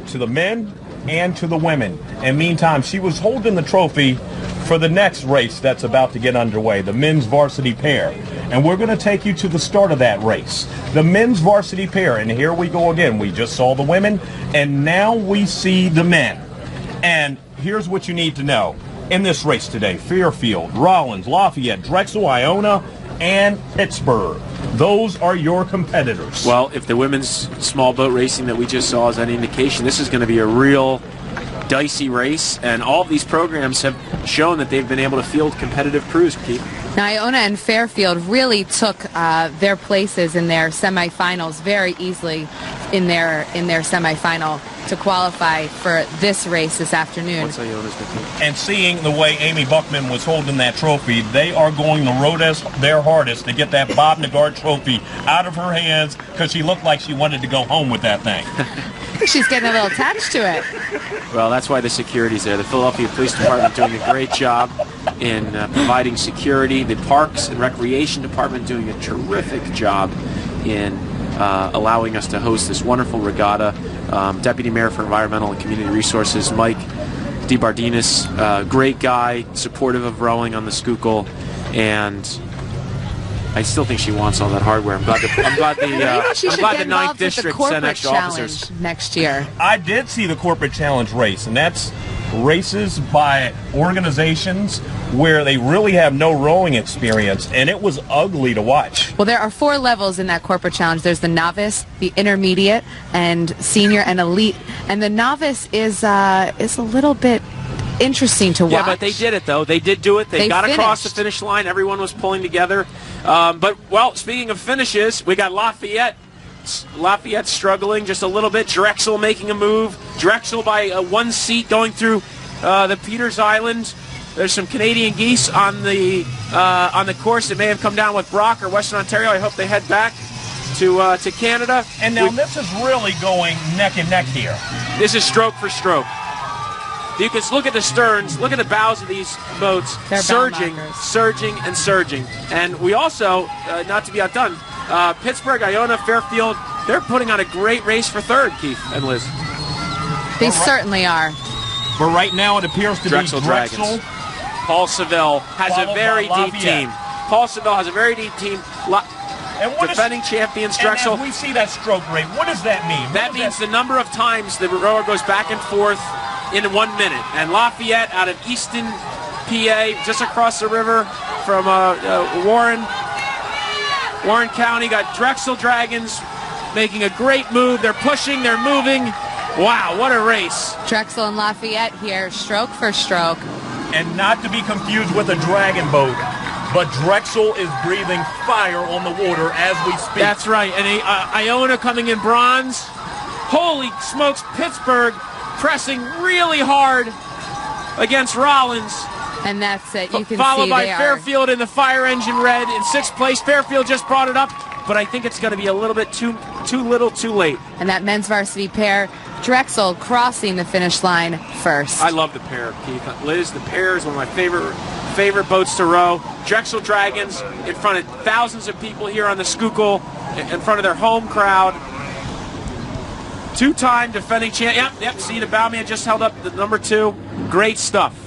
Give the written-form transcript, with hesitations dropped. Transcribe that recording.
to the men and to the women. And meantime, she was holding the trophy for the next race that's about to get underway, the men's varsity pair. And we're going to take you to the start of that race, the men's varsity pair. And here we go again. We just saw the women, and now we see the men. And here's what you need to know. In this race today, Fairfield, Rollins, Lafayette, Drexel, Iona, and Pittsburgh. Those are your competitors. Well, if the women's small boat racing that we just saw is any indication, this is going to be a real dicey race, and all of these programs have shown that they've been able to field competitive crews, Keith. Now, Iona and Fairfield really took their places in their semifinals very easily in their semifinal to qualify for this race this afternoon. What's Iona's team? And seeing the way Amy Buckman was holding that trophy, they are going to road their hardest to get that Bob Nagard trophy out of her hands, because she looked like she wanted to go home with that thing. She's getting a little attached to it. Well, that's why the security's there. The Philadelphia Police Department doing a great job in providing security. The Parks and Recreation Department doing a terrific job in allowing us to host this wonderful regatta. Deputy Mayor for Environmental and Community Resources, Mike DeBardinis, great guy, supportive of rowing on the Schuylkill, and I still think she wants all that hardware. I'm glad the 9th District sent extra officers next year. I did see the corporate challenge race, and that's races by organizations where they really have no rowing experience, and it was ugly to watch. Well, there are 4 levels in that corporate challenge. There's the novice, the intermediate, and senior and elite. And the novice is a little bit interesting to watch. Yeah, but they did it, though. They did do it. They got across the finish line. Everyone was pulling together. But, well, speaking of finishes, we got Lafayette. Lafayette struggling just a little bit. Drexel making a move. Drexel by 1 seat going through the Peters Island. There's some Canadian geese on the course that may have come down with Brock or Western Ontario. I hope they head back to Canada. And now this is really going neck and neck here. This is stroke for stroke. You can look at the sterns, look at the bows of these boats, surging, and surging. And we also, not to be outdone, Pittsburgh, Iona, Fairfield, they're putting on a great race for third, Keith and Liz. They certainly are. But right now it appears to Drexel be Drexel. Dragons. Paul Seville has a very deep team. Paul Seville has a very deep team. Defending champions, Drexel. And as we see that stroke rate, what does that mean? That means the number of times the rower goes back and forth in 1 minute. And Lafayette out of Easton, PA, just across the river from Warren County, got Drexel Dragons making a great move. They're pushing, they're moving. Wow, what a race. Drexel and Lafayette here, stroke for stroke. And not to be confused with a dragon boat, but Drexel is breathing fire on the water as we speak. That's right. And Iona coming in bronze. Holy smokes, Pittsburgh pressing really hard against Rollins. And that's it. You can followed see by Fairfield in the fire engine red in 6th place. Fairfield just brought it up, but I think it's going to be a little bit too little, too late. And that men's varsity pair, Drexel crossing the finish line first. I love the pair, Keith. Liz, the pair is one of my favorite boats to row. Drexel Dragons in front of thousands of people here on the Schuylkill, in front of their home crowd. 2-time defending champ. Yep. See, the bowman just held up the number 2. Great stuff.